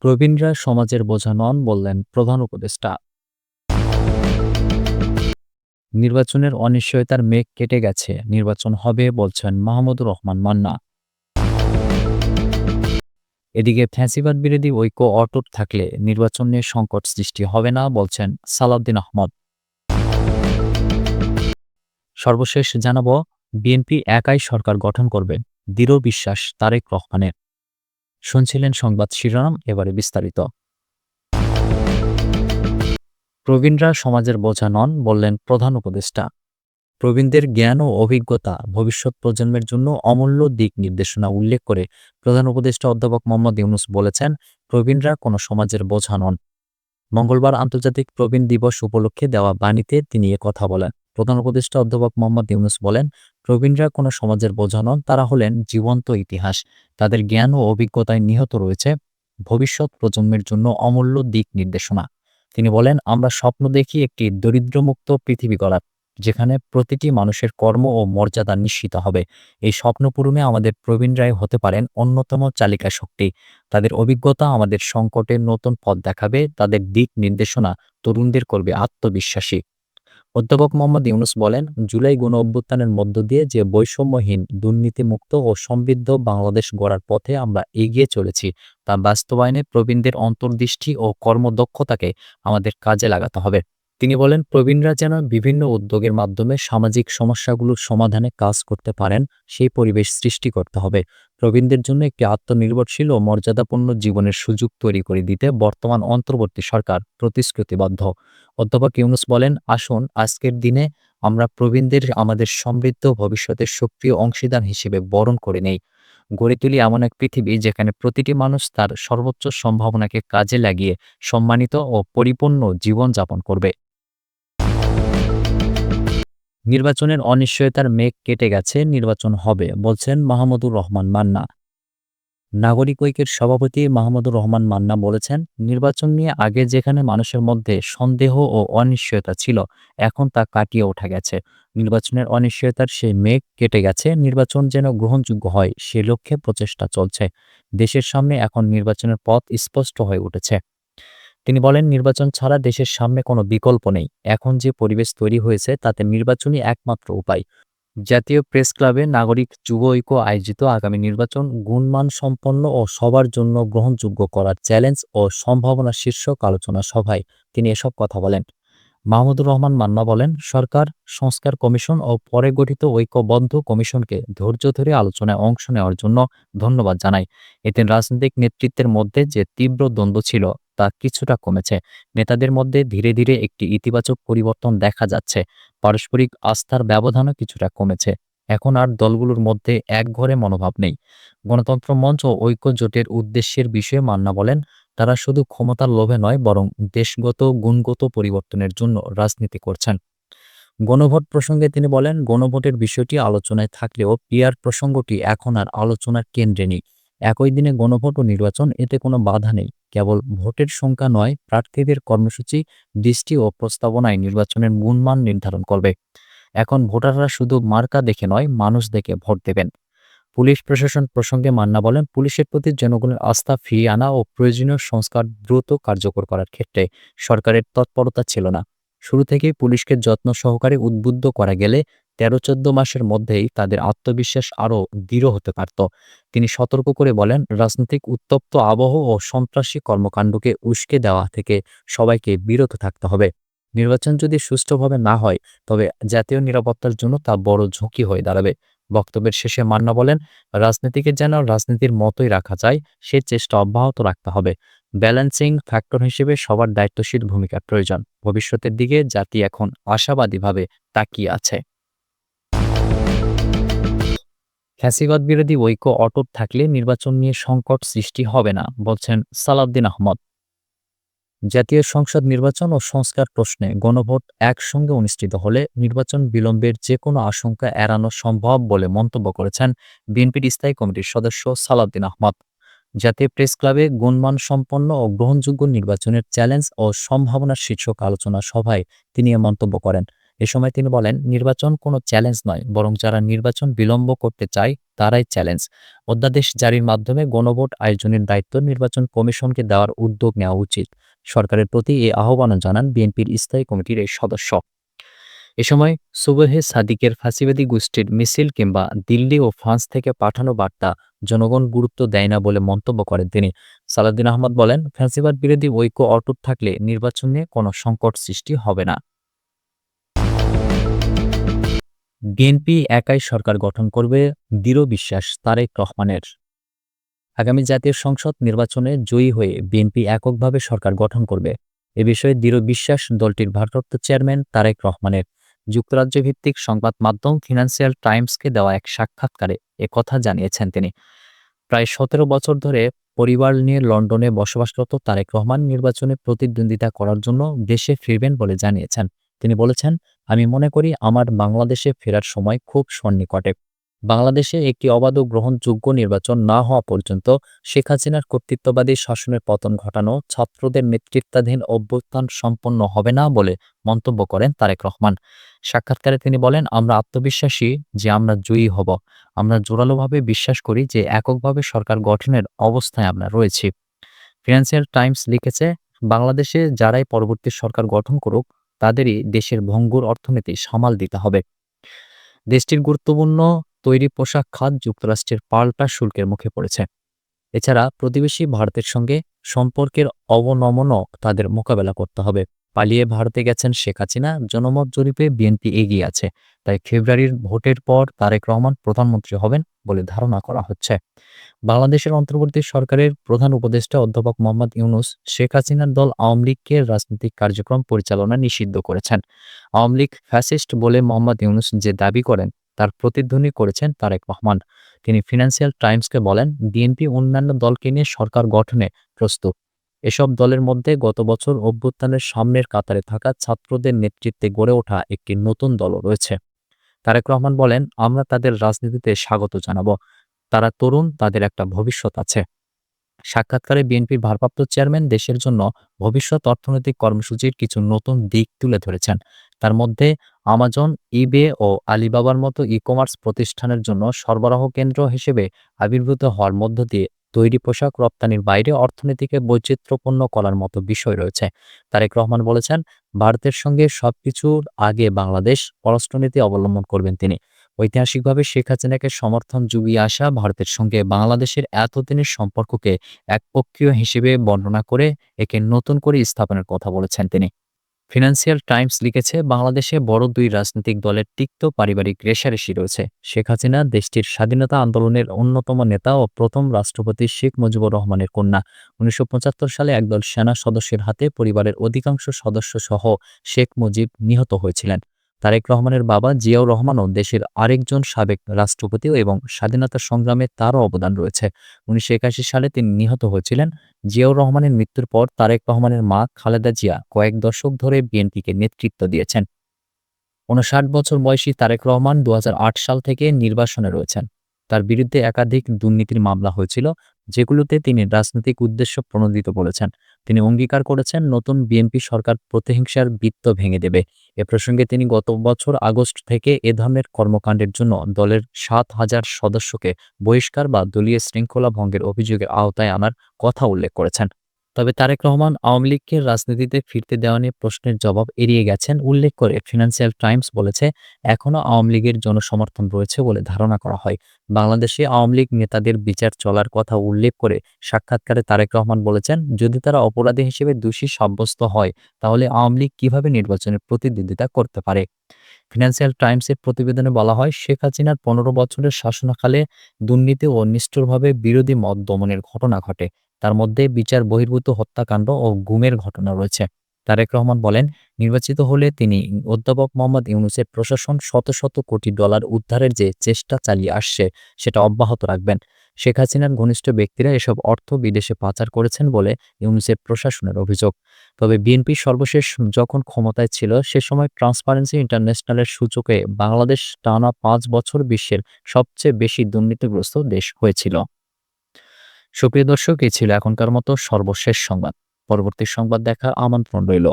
প্রবীণরা সমাজের বোঝা নন বললেন প্রধান উপদেষ্টা। নির্বাচনের অনিশ্চয়তার মেঘ কেটে গেছে, নির্বাচন হবে বলছেন মাহমুদুর রহমান মান্না। এদিকে ফ্যাসিবাদ বিরোধী ঐক্য অটুট থাকলে নির্বাচন নিয়ে সংকট সৃষ্টি হবে না বলছেন সালাউদ্দিন আহমদ। সর্বশেষ জানাবো, বিএনপি একাই সরকার গঠন করবে, দৃঢ় বিশ্বাস তারেক রহমানের। শুনছিলেন সংবাদ শিরোনাম, এবারে বিস্তারিত। প্রবীণরা সমাজের বোঝা নন বললেন প্রধান উপদেষ্টা। প্রবীণদের জ্ঞান ও অভিজ্ঞতা ভবিষ্যৎ প্রজন্মের জন্য অমূল্য দিক নির্দেশনা উল্লেখ করে প্রধান উপদেষ্টা অধ্যাপক মোহাম্মদ ইউনূস বলেছেন, প্রবীণরা কোনো সমাজের বোঝা নন। মঙ্গলবার আন্তর্জাতিক প্রবীণ দিবস উপলক্ষে দেওয়া বাণীতে তিনি কথা বলেন। প্রধান উপদেষ্টা অধ্যাপক মোহাম্মদ ইউনূস বলেন, প্রবীণরা কোনো সমাজের বোঝা নন, তারা হলেন জীবন্ত ইতিহাস। তাদের জ্ঞান ও অভিজ্ঞতায় নিহত রয়েছে ভবিষ্যৎ প্রজন্মের জন্য অমূল্য দিক নির্দেশনা। তিনি বলেন, আমরা স্বপ্ন দেখি একটি দরিদ্রমুক্ত পৃথিবী গড়ার, যেখানে প্রতিটি মানুষের কর্ম ও মর্যাদা নিশ্চিত হবে। এই স্বপ্ন পূরণে আমাদের প্রবীণরাই হতে পারেন অন্যতম চালিকা শক্তি। তাদের অভিজ্ঞতা আমাদের সংকটের নতুন পথ দেখাবে, তাদের দিক নির্দেশনা তরুণদের করবে আত্মবিশ্বাসী। অধ্যাপক মোহাম্মদ ইউনূস বলেন, জুলাই গণ অভ্যুত্থানের মধ্য দিয়ে যে বৈষম্যহীন, দুর্নীতিমুক্ত ও সমৃদ্ধ বাংলাদেশ গড়ার পথে আমরা এগিয়ে চলেছি, তা বাস্তবায়নে প্রবীণদের অন্তর্দৃষ্টি ও কর্মদক্ষতাকে আমাদের কাজে লাগাতে হবে। তিনি বলেন, প্রবীণরা যেন বিভিন্ন উদ্যোগের মাধ্যমে সামাজিক সমস্যাগুলোর সমাধানে কাজ করতে পারেন, সেই পরিবেশ সৃষ্টি করতে হবে। প্রবীণদের জন্য একটি আত্মনির্ভরশীল ও মর্যাদাপূর্ণ জীবনের সুযোগ তৈরি করে দিতে বর্তমান অন্তর্বর্তী সরকার প্রতিশ্রুতিবদ্ধ। অধ্যাপক ইউনূস বলেন, আসুন আজকের দিনে আমরা প্রবীণদের আমাদের সমৃদ্ধ ভবিষ্যতের সক্রিয় অংশীদার হিসেবে বরণ করে নেই। গড়ে তুলি এমন এক পৃথিবী যেখানে প্রতিটি মানুষ তার সর্বোচ্চ সম্ভাবনাকে কাজে লাগিয়ে সম্মানিত ও পরিপূর্ণ জীবন যাপন করবে। নির্বাচনের অনিশ্চয়তার মেঘ কেটে গেছে, নির্বাচন হবে বলছেন মাহমুদুর রহমান মান্না। নাগরিক ঐক্যের সভাপতি মাহমুদুর রহমান মান্না বলেছেন, নির্বাচন নিয়ে আগে যেখানে মানুষের মধ্যে সন্দেহ ও অনিশ্চয়তা ছিল, এখন তা কাটিয়ে ওঠা গেছে। নির্বাচনের অনিশ্চয়তার সেই মেঘ কেটে গেছে, নির্বাচন যেন গ্রহণযোগ্য হয় সে লক্ষ্যে প্রচেষ্টা চলছে। দেশের সামনে এখন নির্বাচনের পথ স্পষ্ট হয়ে উঠেছে। তিনি বলেন, নির্বাচন ছাড়া দেশের সামনে কোনো বিকল্প নেই। এখন যে পরিবেশ তৈরি হয়েছে তাতে নির্বাচনই একমাত্র উপায়। জাতীয় প্রেস ক্লাবে নাগরিক যুব ঐক্য আয়োজিত আগামী নির্বাচন গুণমান সম্পন্ন ও সবার জন্য গ্রহণযোগ্য করার চ্যালেঞ্জ ও সম্ভাবনা শীর্ষক আলোচনা সভায় তিনি এসব কথা বলেন। মাহমুদুর রহমান মান্না বলেন, সরকার সংস্কার কমিশন ও পরে গঠিত ঐক্যবদ্ধ কমিশনকে ধৈর্য ধরে আলোচনায় অংশ নেওয়ার জন্য ধন্যবাদ জানাই। এতে রাজনৈতিক নেতৃত্বের মধ্যে যে তীব্র দ্বন্দ্ব ছিল তা কিছুটা কমেছে। নেতাদের মধ্যে ধীরে ধীরে একটি ইতিবাচক পরিবর্তন দেখা যাচ্ছে। পারস্পরিক আস্থার ব্যবধানও কিছুটা কমেছে। এখন আর দলগুলোর মধ্যে একঘরে মনোভাব নেই। গণতন্ত্র মঞ্চ ও ঐক্য জোটের উদ্দেশ্যের বিষয়ে মান্না বলেন, তারা শুধু ক্ষমতার লোভে নয়, বরং দেশগত গুণগত পরিবর্তনের জন্য রাজনীতি করছেন। গণভোট প্রসঙ্গে তিনি বলেন, গণভোটের বিষয়টি আলোচনায় থাকলেও পিআর প্রসঙ্গটি এখন আর আলোচনার কেন্দ্রে নেই। একই দিনে গণভোট ও নির্বাচন, এতে কোনো বাধা নেই। কেবল ভোটের সংখ্যা নয়, প্রার্থীদের কর্মসূচি, দৃষ্টি ও প্রস্তাবনায় নির্বাচনের গুণমান নির্ধারণ করবে। এখন ভোটাররা শুধু মার্কা দেখে নয়, মানুষ দেখে ভোট দেবেন। পুলিশ প্রশাসন প্রসঙ্গে মান্না বলেন, পুলিশের প্রতি জনগণের আস্থা ফিরিয়ে আনা ও প্রয়োজনীয় সংস্কার দ্রুত কার্যকর করার ক্ষেত্রে সরকারের তৎপরতা ছিল না। শুরু থেকেই পুলিশকে যত্ন সহকারে উদ্বুদ্ধ করা গেলে ১৩-১৪ মাসের মধ্যেই তাদের আত্মবিশ্বাস আরও দৃঢ় হতে পারত। তিনি সতর্ক করে বলেন, রাজনৈতিক উত্তপ্ত আবহ ও সন্ত্রাসী কর্মকাণ্ডকে উস্কে দেওয়া থেকে সবাইকে বিরত থাকতে হবে। নির্বাচন যদি সুষ্ঠুভাবে না হয়, তবে জাতীয় নিরাপত্তার জন্য তা বড় ঝুঁকি হয়ে দাঁড়াবে। বক্তব্যের শেষে মান্না বলেন, রাজনীতিকে যেন রাজনীতির মতোই রাখা যায়, সে চেষ্টা অব্যাহত রাখতে হবে। ব্যালেন্সিং ফ্যাক্টর হিসেবে সবার দায়িত্বশীল ভূমিকা প্রয়োজন। ভবিষ্যতের দিকে জাতি এখন আশাবাদীভাবে তাকিয়ে আছে। ফ্যাসিবাদ বিরোধী ঐক্য অটুট থাকলে নির্বাচন নিয়ে সংকট সৃষ্টি হবে না বলছেন সালাউদ্দিন আহমদ। জাতীয় সংসদ নির্বাচন ও সংস্কার প্রশ্নে গণভোট একসঙ্গে অনুষ্ঠিত হলে নির্বাচন বিলম্বের যে কোনো আশঙ্কা এড়ানো সম্ভব বলে মন্তব্য করেছেন বিএনপির স্থায়ী কমিটির সদস্য সালাউদ্দিন আহমদ। জাতীয় প্রেস ক্লাবে গুণমান সম্পন্ন ও গ্রহণযোগ্য নির্বাচনের চ্যালেঞ্জ ও সম্ভাবনার শীর্ষক আলোচনা সভায় তিনি এ মন্তব্য করেন। এ সময় তিনি বলেন, নির্বাচন কোনো চ্যালেঞ্জ নয়, বরং যারা নির্বাচন বিলম্ব করতে চায় তারাই চ্যালেঞ্জ। অধ্যাদেশ জারির মাধ্যমে গণভোট আয়োজনের দায়িত্ব নির্বাচন কমিশনকে দেওয়ার উদ্যোগ নেওয়া উচিত। সরকারের প্রতি এই আহ্বানও জানান বিএনপির স্থায়ী কমিটির এই সদস্য। এ সময় সুবহে সাদিকের ফাঁসিবাদী গোষ্ঠীর মিছিল কিংবা দিল্লি ও ফ্রান্স থেকে পাঠানো বার্তা জনগণ গুরুত্ব দেয় না বলে মন্তব্য করেন তিনি। সালাউদ্দিন আহমদ বলেন, ফ্যাসিবাদ বিরোধী ঐক্য অটুট থাকলে নির্বাচন নিয়ে কোনো সংকট সৃষ্টি হবে না। বিএনপি একাই সরকার গঠন করবে, দৃঢ় বিশ্বাস তারেক রহমানের। আগামী জাতীয় সংসদ নির্বাচনে জয়ী হয়ে বিএনপি এককভাবে সরকার গঠন করবে, এ বিষয়ে দৃঢ় বিশ্বাস দলটির ভারপ্রাপ্ত চেয়ারম্যান তারেক রহমানের। যুক্তরাজ্য ভিত্তিক সংবাদ মাধ্যম ফিনান্সিয়াল টাইমসকে দেওয়া এক সাক্ষাৎকারে কথা জানিয়েছেন তিনি। প্রায় ১৭ বছর ধরে পরিবার নিয়ে লন্ডনে বসবাসরত তারেক রহমান নির্বাচনে প্রতিদ্বন্দ্বিতা করার জন্য দেশে ফিরবেন বলে জানিয়েছেন। তিনি বলেছেন, আমি মনে করি আমার বাংলাদেশে ফেরার সময় খুব সন্নিকটে। বাংলাদেশে একটি অবাধ ও গ্রহণযোগ্য নির্বাচন না হওয়া পর্যন্ত শেখ হাসিনার কর্তৃত্ববাদী শাসনের পতন ঘটানো ছাত্রদের নেতৃত্বাধীন অভ্যুত্থান সম্পন্ন হবে না বলে মন্তব্য করেন তারেক রহমান। সাক্ষাৎকারে তিনি বলেন, আমরা আত্মবিশ্বাসী যে আমরা জয়ী হব। আমরা জোরালোভাবে বিশ্বাস করি যে এককভাবে সরকার গঠনের অবস্থায় আমরা রয়েছি। ফিনান্সিয়াল টাইমস লিখেছে, বাংলাদেশে যারাই পরবর্তী সরকার গঠন করুক তাদেরই দেশের ভঙ্গুর অর্থনীতি সামাল দিতে হবে। দেশটির গুরুত্বপূর্ণ তৈরি পোশাক খাত যুক্তরাষ্ট্রের পাল্টা শুল্কের মুখে পড়েছে। এছাড়া প্রতিবেশী ভারতের সঙ্গে সম্পর্কের অবনমনও তাদের মোকাবেলা করতে হবে। পালিয়ে ভারতে গেছেন শেখ হাসিনা, জনমত জরিপে বিএনপি এগিয়ে আছে। তাই ফেব্রুয়ারির ভোটের পর তারেক রহমান প্রধানমন্ত্রী হবেন বলে ধারণা করা হচ্ছে। বাংলাদেশের অন্তর্বর্তী সরকারের প্রধান উপদেষ্টা অধ্যাপক মোহাম্মদ ইউনূস শেখ হাসিনার দল আওয়ামী লীগকে রাজনৈতিক কার্যক্রম পরিচালনা নিষিদ্ধ করেছেন। আওয়ামী লীগ ফ্যাসিস্ট বলে মোহাম্মদ ইউনূস যে দাবি করেন তার প্রতিধ্বনি করেছেন তারেক রহমান। তিনি ফিনান্সিয়াল টাইমসকে বলেন, বিএনপি অন্যান্য দলকে নিয়ে সরকার গঠনে প্রস্তুত। এসব দলের মধ্যে গত বছর অভ্যুত্থানের সামনের কাতারে থাকা ছাত্রদের নেতৃত্বে গড়ে ওঠা একটি নতুন দলও রয়েছে। তারেক রহমান বলেন, আমরা তাদের রাজনীতিতে স্বাগত জানাব। তারা তরুণ, তাদের একটা ভবিষ্যৎ আছে। সাক্ষাৎকারে বিএনপির ভারপ্রাপ্ত চেয়ারম্যান দেশের জন্য ভবিষ্যৎ অর্থনৈতিক কর্মসূচির কিছু নতুন দিক তুলে ধরেছেন। তার মধ্যে আমাজন, ইবে ও আলিবাবার মতো ই-কমার্স প্রতিষ্ঠানের জন্য সরবরাহ কেন্দ্র হিসেবে আবির্ভূত হওয়ার মধ্য দিয়ে তৈরি পোশাক রপ্তানির বাইরে অর্থনীতিকে বৈচিত্র্যপূর্ণ করার মতো বিষয় রয়েছে। তারেক রহমান বলেছেন, ভারতের সঙ্গে সবকিছুর আগে বাংলাদেশ পররাষ্ট্রনীতি অবলম্বন করবেন তিনি। ঐতিহাসিকভাবে শেখ হাসিনাকে সমর্থন জুগিয়ে আসা ভারতের সঙ্গে বাংলাদেশের এতদিনের সম্পর্ককে একপক্ষীয় হিসেবে বর্ণনা করে একে নতুন করে স্থাপনের কথা বলেছেন তিনি। ফিনান্সিয়াল টাইমস লিখেছে, বাংলাদেশে বড় দুই রাজনৈতিক দলের তিক্ত পারিবারিক রেষারেষি রয়েছে। শেখ হাসিনা দেশটির স্বাধীনতা আন্দোলনের অন্যতম নেতা ও প্রথম রাষ্ট্রপতি শেখ মুজিবুর রহমানের কন্যা। ১৯৭৫ সালে একদল সেনা সদস্যের হাতে পরিবারের অধিকাংশ সদস্য সহ শেখ মুজিব নিহত হয়েছিলেন। তারেক রহমানের বাবা জিয়াউর রহমানও দেশের আরেকজন সাবেক রাষ্ট্রপতি এবং স্বাধীনতা সংগ্রামে তারও অবদান রয়েছে। ১৯৮১ সালে তিনি নিহত হয়েছিলেন। জিয়াউর রহমানের মৃত্যুর পর তারেক রহমানের মা খালেদা জিয়া কয়েক দশক ধরে বিএনপিকে নেতৃত্ব দিয়েছেন। ৫৯ বছর বয়সী তারেক রহমান ২০০৮ সাল থেকে নির্বাসনে রয়েছেন। তার বিরুদ্ধে একাধিক দুর্নীতির মামলা হয়েছিল, যেগুলোতে তিনি রাজনৈতিক উদ্দেশ্য প্রণোদিত বলেছেন। তিনি অঙ্গীকার করেছেন, নতুন বিএনপি সরকার প্রতিহিংসার বৃত্ত ভেঙে দেবে। এ প্রসঙ্গে তিনি গত বছর আগস্ট থেকে এ ধরনের কর্মকাণ্ডের জন্য দলের ৭,০০০ সদস্যকে বহিষ্কার বা দলীয় শৃঙ্খলা ভঙ্গের অভিযোগের আওতায় আনার কথা উল্লেখ করেছেন। তবে তারেক রহমান আওয়ামী লীগকে রাজনীতিতে ফিরতে দেওয়া নিয়ে প্রশ্নের জবাব এড়িয়ে গেছেন। উল্লেখ করে ফিনান্সিয়াল টাইমস বলেছে, এখনও আওয়ামী লীগের জনসমর্থন রয়েছে বলে ধারণা করা হয়। বাংলাদেশে আওয়ামী লীগ নেতাদের বিচার চলার কথা উল্লেখ করে সাক্ষাৎকারে তারেক রহমান বলেছেন, যদি তারা অপরাধী হিসেবে দোষী সাব্যস্ত হয় তাহলে আওয়ামী লীগ কিভাবে নির্বাচনে প্রতিদ্বন্দ্বিতা করতে পারে। ফিনান্সিয়াল টাইমসের প্রতিবেদনে বলা হয়, শেখ হাসিনার ১৫ বছরের শাসনকালে দুর্নীতি ও নিষ্ঠুরভাবে বিরোধী মত দমনের ঘটনা ঘটে। তার মধ্যে বিচার বহির্ভূত হত্যাকাণ্ড ও গুমের ঘটনা রয়েছে। তারেক রহমান বলেন, নির্বাচিত হলে তিনি অধ্যাপক মোহাম্মদ ইউনূসের প্রশাসন শত শত কোটি ডলার উদ্ধারের যে চেষ্টা চালিয়ে আসছে সেটা অব্যাহত রাখবেন। শেখ হাসিনার ঘনিষ্ঠ ব্যক্তিরা এসব অর্থ বিদেশে পাচার করেছেন বলে ইউনূসের প্রশাসনের অভিযোগ। তবে বিএনপি সর্বশেষ যখন ক্ষমতায় ছিল সে সময় ট্রান্সপারেন্সি ইন্টারন্যাশনালের সূচকে বাংলাদেশ টানা ৫ বছর বিশ্বের সবচেয়ে বেশি দুর্নীতিগ্রস্ত দেশ হয়েছিল। সুপ্রিয় দর্শক, এই ছিল এখনকার মতো সর্বশেষ সংবাদ। পরবর্তী সংবাদ দেখার আমন্ত্রণ রইল।